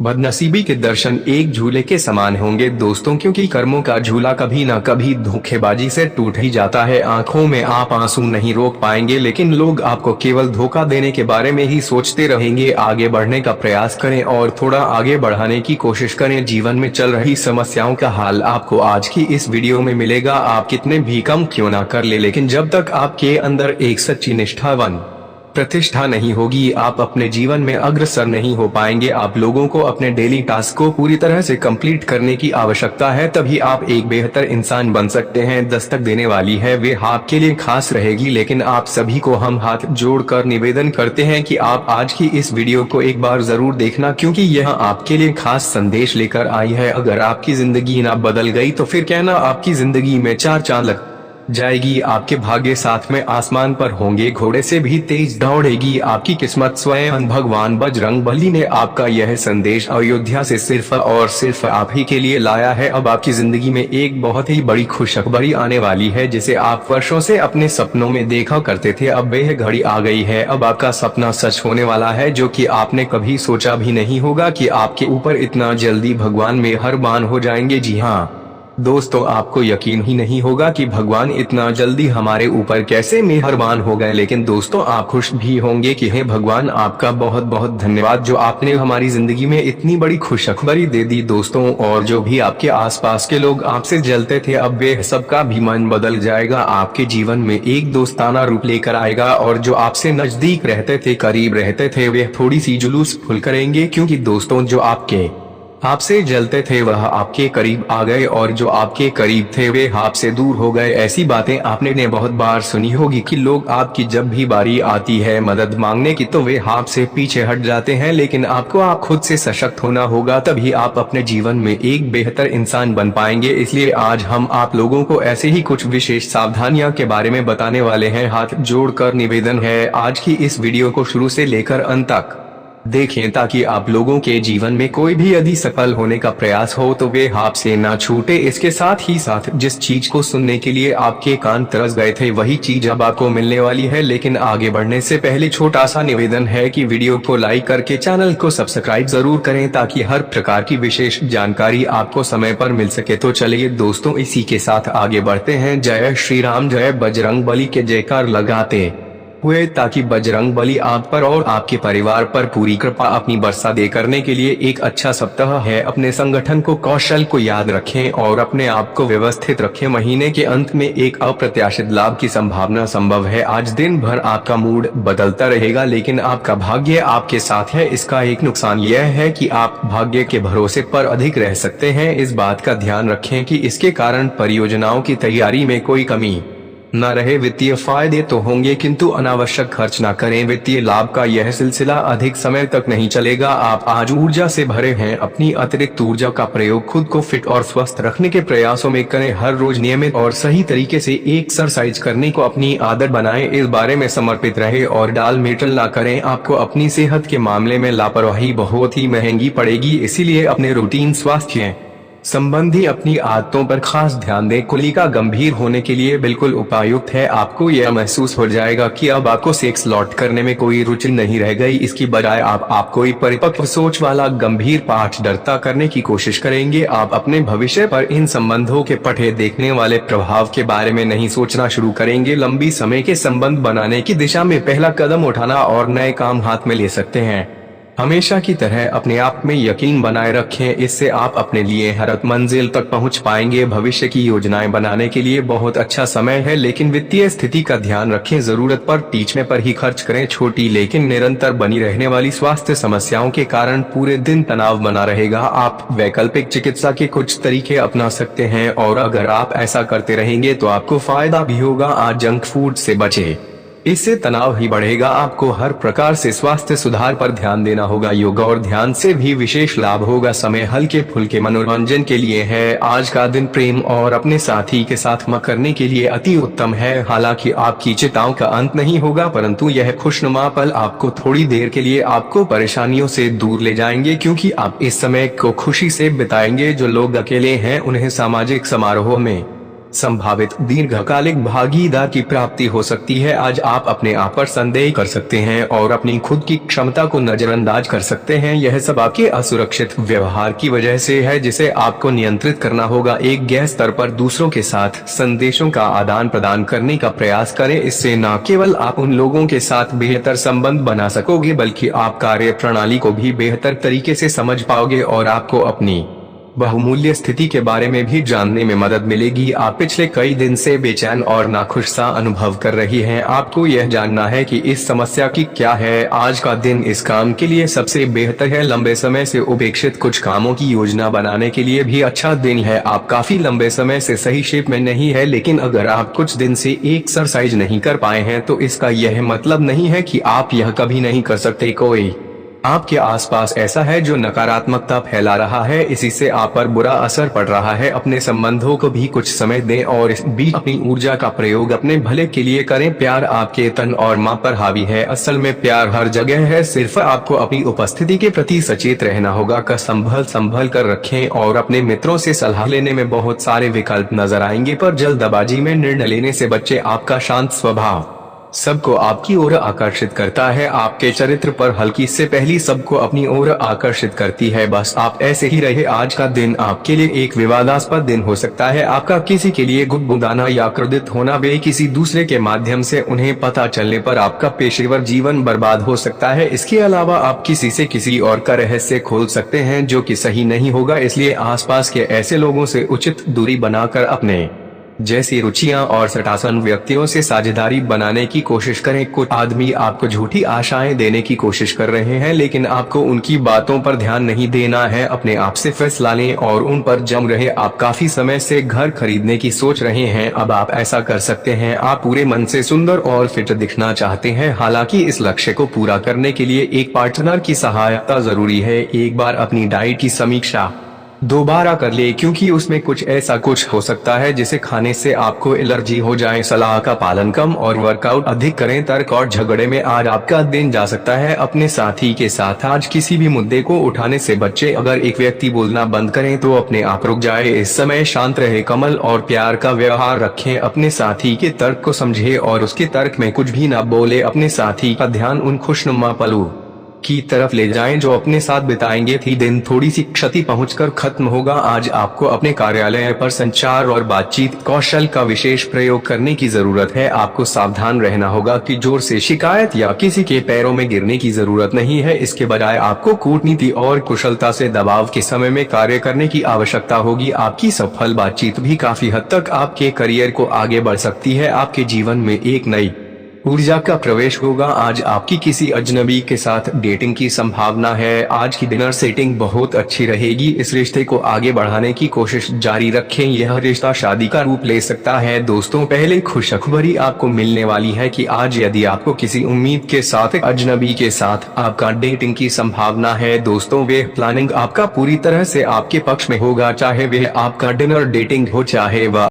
बदनसीबी के दर्शन एक झूले के समान होंगे दोस्तों, क्योंकि कर्मों का झूला कभी न कभी धोखेबाजी से टूट ही जाता है। आंखों में आप आंसू नहीं रोक पाएंगे, लेकिन लोग आपको केवल धोखा देने के बारे में ही सोचते रहेंगे। आगे बढ़ने का प्रयास करें और थोड़ा आगे बढ़ाने की कोशिश करें। जीवन में चल रही समस्याओं का हल आपको आज की इस वीडियो में मिलेगा। आप कितने भी कम क्यों ना कर ले, लेकिन जब तक आपके अंदर एक सच्ची निष्ठावान प्रतिष्ठा नहीं होगी, आप अपने जीवन में अग्रसर नहीं हो पाएंगे। आप लोगों को अपने डेली टास्क को पूरी तरह से कंप्लीट करने की आवश्यकता है, तभी आप एक बेहतर इंसान बन सकते हैं। दस्तक देने वाली है वे आपके लिए खास रहेगी, लेकिन आप सभी को हम हाथ जोड़कर निवेदन करते हैं कि आप आज की इस वीडियो को एक बार जरूर देखना, क्योंकि यह आपके लिए खास संदेश लेकर आई है। अगर आपकी जिंदगी ना बदल गई तो फिर कहना आपकी जिंदगी में चार चांद लग जाएगी। आपके भाग्य साथ में आसमान पर होंगे, घोड़े से भी तेज दौड़ेगी आपकी किस्मत। स्वयं भगवान बजरंगबली ने आपका यह संदेश अयोध्या से सिर्फ और सिर्फ आप ही के लिए लाया है। अब आपकी जिंदगी में एक बहुत ही बड़ी खुशखबरी आने वाली है, जिसे आप वर्षों से अपने सपनों में देखा करते थे। अब वह घड़ी आ गई है। अब आपका सपना सच होने वाला है, जो कि आपने कभी सोचा भी नहीं होगा कि आपके ऊपर इतना जल्दी भगवान मेहरबान हो जाएंगे। जी हाँ दोस्तों, आपको यकीन ही नहीं होगा कि भगवान इतना जल्दी हमारे ऊपर कैसे मेहरबान हो गए। लेकिन दोस्तों, आप खुश भी होंगे कि हे भगवान, आपका बहुत बहुत धन्यवाद जो आपने हमारी जिंदगी में इतनी बड़ी खुशखबरी दे दी। दोस्तों, और जो भी आपके आसपास के लोग आपसे जलते थे, अब वे सबका भी मन बदल जाएगा। आपके जीवन में एक दोस्ताना रूप लेकर आएगा, और जो आपसे नजदीक रहते थे, करीब रहते थे, वे थोड़ी सी जुलूस फुल करेंगे, क्योंकि दोस्तों जो आपसे जलते थे वह आपके करीब आ गए, और जो आपके करीब थे वे आपसे दूर हो गए। ऐसी बातें आपने ने बहुत बार सुनी होगी कि लोग आपकी जब भी बारी आती है मदद मांगने की, तो वे आपसे पीछे हट जाते हैं। लेकिन आपको आप खुद से सशक्त होना होगा, तभी आप अपने जीवन में एक बेहतर इंसान बन पाएंगे। इसलिए आज हम आप लोगों को ऐसे ही कुछ विशेष सावधानियां के बारे में बताने वाले हैं। हाथ जोड़कर निवेदन है, आज की इस वीडियो को शुरू से लेकर अंत तक देखें, ताकि आप लोगों के जीवन में कोई भी यदि सफल होने का प्रयास हो तो वे आपसे ना छूटे। इसके साथ ही साथ जिस चीज को सुनने के लिए आपके कान तरस गए थे, वही चीज अब आपको मिलने वाली है। लेकिन आगे बढ़ने से पहले छोटा सा निवेदन है कि वीडियो को लाइक करके चैनल को सब्सक्राइब जरूर करें, ताकि हर प्रकार की विशेष जानकारी आपको समय पर मिल सके। तो चलिए दोस्तों, इसी के साथ आगे बढ़ते हैं। जय श्री राम, जय बजरंगबली के जयकार लगाते हुए, ताकि बजरंगबली आप पर और आपके परिवार पर पूरी कृपा अपनी बरसा दे। करने के लिए एक अच्छा सप्ताह है। अपने संगठन को कौशल को याद रखें और अपने आप को व्यवस्थित रखें। महीने के अंत में एक अप्रत्याशित लाभ की संभावना संभव है। आज दिन भर आपका मूड बदलता रहेगा, लेकिन आपका भाग्य आपके साथ है। इसका एक नुकसान यह है कि आप भाग्य के भरोसे पर अधिक रह सकते हैं। इस बात का ध्यान रखें कि इसके कारण परियोजनाओं की तैयारी में कोई कमी न रहे। वित्तीय फायदे तो होंगे, किंतु अनावश्यक खर्च न करें। वित्तीय लाभ का यह सिलसिला अधिक समय तक नहीं चलेगा। आप आज ऊर्जा से भरे हैं। अपनी अतिरिक्त ऊर्जा का प्रयोग खुद को फिट और स्वस्थ रखने के प्रयासों में करें। हर रोज नियमित और सही तरीके से एक्सरसाइज करने को अपनी आदत बनाएं। इस बारे में समर्पित रहे और डाल मेटल न करें। आपको अपनी सेहत के मामले में लापरवाही बहुत ही महंगी पड़ेगी, इसीलिए अपने रूटीन स्वास्थ्य संबंधी अपनी आदतों पर खास ध्यान दें। कुली का गंभीर होने के लिए बिल्कुल उपयुक्त है। आपको यह महसूस हो जाएगा कि अब आपको सेक्स लॉट करने में कोई रुचि नहीं रह गई। इसकी बजाय आप कोई परिपक्व सोच वाला गंभीर पाठ डरता करने की कोशिश करेंगे। आप अपने भविष्य पर इन संबंधों के पठे देखने वाले प्रभाव के बारे में नहीं सोचना शुरू करेंगे। लंबी समय के संबंध बनाने की दिशा में पहला कदम उठाना और नए काम हाथ में ले सकते हैं। हमेशा की तरह अपने आप में यकीन बनाए रखें, इससे आप अपने लिए हर मंजिल तक पहुंच पाएंगे। भविष्य की योजनाएं बनाने के लिए बहुत अच्छा समय है, लेकिन वित्तीय स्थिति का ध्यान रखें। जरूरत पर टीचने पर ही खर्च करें। छोटी लेकिन निरंतर बनी रहने वाली स्वास्थ्य समस्याओं के कारण पूरे दिन तनाव बना रहेगा। आप वैकल्पिक चिकित्सा के कुछ तरीके अपना सकते हैं, और अगर आप ऐसा करते रहेंगे तो आपको फायदा भी होगा। आज जंक फूड से बचें, इससे तनाव ही बढ़ेगा। आपको हर प्रकार से स्वास्थ्य सुधार पर ध्यान देना होगा। योगा और ध्यान से भी विशेष लाभ होगा। समय हल्के फुल्के मनोरंजन के लिए है। आज का दिन प्रेम और अपने साथी के साथ करने के लिए अति उत्तम है। हालांकि आपकी चिंताओं का अंत नहीं होगा, परंतु यह खुशनुमा पल आपको थोड़ी देर के लिए आपको परेशानियों से दूर ले जाएंगे, क्योंकि आप इस समय को खुशी से बिताएंगे। जो लोग अकेले हैं उन्हें सामाजिक समारोह में संभावित दीर्घकालिक भागीदार की प्राप्ति हो सकती है। आज आप अपने आप पर संदेह कर सकते हैं और अपनी खुद की क्षमता को नजरअंदाज कर सकते हैं। यह सब आपके असुरक्षित व्यवहार की वजह से है, जिसे आपको नियंत्रित करना होगा। एक गैर स्तर पर दूसरों के साथ संदेशों का आदान प्रदान करने का प्रयास करें। इससे न केवल आप उन लोगों के साथ बेहतर संबंध बना सकोगे, बल्कि आप कार्य प्रणाली को भी बेहतर तरीके से समझ पाओगे और आपको अपनी बहुमूल्य स्थिति के बारे में भी जानने में मदद मिलेगी। आप पिछले कई दिन से बेचैन और नाखुश सा अनुभव कर रही हैं। आपको यह जानना है कि इस समस्या की क्या है। आज का दिन इस काम के लिए सबसे बेहतर है। लंबे समय से उपेक्षित कुछ कामों की योजना बनाने के लिए भी अच्छा दिन है। आप काफी लंबे समय से सही शेप में नहीं है, लेकिन अगर आप कुछ दिन से एक्सरसाइज नहीं कर पाए हैं तो इसका यह मतलब नहीं है कि आप यह कभी नहीं कर सकते। कोई आपके आसपास ऐसा है जो नकारात्मकता फैला रहा है, इसी से आप पर बुरा असर पड़ रहा है। अपने संबंधों को भी कुछ समय दें और इस बीच अपनी ऊर्जा का प्रयोग अपने भले के लिए करें। प्यार आपके तन और मां पर हावी है। असल में प्यार हर जगह है, सिर्फ आपको अपनी उपस्थिति के प्रति सचेत रहना होगा। संभल कर रखें और अपने मित्रों से सलाह लेने में बहुत सारे विकल्प नजर आएंगे, पर जल्दबाजी में निर्णय लेने से बच्चे। आपका शांत स्वभाव सबको आपकी ओर आकर्षित करता है। आपके चरित्र पर हल्की से पहली सबको अपनी ओर आकर्षित करती है। बस आप ऐसे ही रहे। आज का दिन आपके लिए एक विवादास्पद दिन हो सकता है। आपका किसी के लिए गुदगुदाना या क्रोधित होना, वे किसी दूसरे के माध्यम से उन्हें पता चलने पर आपका पेशेवर जीवन बर्बाद हो सकता है। इसके अलावा आप किसी से किसी और का रहस्य खोल सकते हैं, जो कि सही नहीं होगा। इसलिए आसपास के ऐसे लोगों से उचित दूरी बनाकर अपने जैसी रुचियां और सटासन व्यक्तियों से साझेदारी बनाने की कोशिश करें। कुछ आदमी आपको झूठी आशाएं देने की कोशिश कर रहे हैं, लेकिन आपको उनकी बातों पर ध्यान नहीं देना है। अपने आप से फैसला लें और उन पर जम रहे। आप काफी समय से घर खरीदने की सोच रहे हैं, अब आप ऐसा कर सकते हैं। आप पूरे मन से सुंदर और फिट दिखना चाहते हैं। हालांकि इस लक्ष्य को पूरा करने के लिए एक पार्टनर की सहायता जरूरी है। एक बार अपनी डाइट की समीक्षा दोबारा कर ले, क्योंकि उसमें कुछ ऐसा कुछ हो सकता है जिसे खाने से आपको एलर्जी हो जाए। सलाह का पालन कम और वर्कआउट अधिक करें। तर्क और झगड़े में आज आपका दिन जा सकता है। अपने साथी के साथ आज किसी भी मुद्दे को उठाने से बच्चे। अगर एक व्यक्ति बोलना बंद करें तो अपने आप रुक जाए। इस समय शांत रहे, कमल और प्यार का व्यवहार रखें। अपने साथी के तर्क को समझे और उसके तर्क में कुछ भी न बोले। अपने साथी का ध्यान उन खुशनुमा पलों की तरफ ले जाएं जो अपने साथ बिताएंगे। थी दिन थोड़ी सी क्षति पहुंचकर खत्म होगा। आज आपको अपने कार्यालय पर संचार और बातचीत कौशल का विशेष प्रयोग करने की जरूरत है। आपको सावधान रहना होगा कि जोर से शिकायत या किसी के पैरों में गिरने की जरूरत नहीं है। इसके बजाय आपको कूटनीति और कुशलता से दबाव के समय में कार्य करने की आवश्यकता होगी। आपकी सफल बातचीत भी काफी हद तक आपके करियर को आगे बढ़ सकती है। आपके जीवन में एक नई ऊर्जा का प्रवेश होगा। आज आपकी किसी अजनबी के साथ डेटिंग की संभावना है। आज की डिनर सेटिंग बहुत अच्छी रहेगी। इस रिश्ते को आगे बढ़ाने की कोशिश जारी रखें। यह रिश्ता शादी का रूप ले सकता है। दोस्तों, पहले खुशखबरी आपको मिलने वाली है कि आज यदि आपको किसी उम्मीद के साथ अजनबी के साथ आपका डेटिंग की संभावना है। दोस्तों, वे प्लानिंग आपका पूरी तरह से आपके पक्ष में होगा, चाहे वह आपका डिनर डेटिंग हो चाहे वह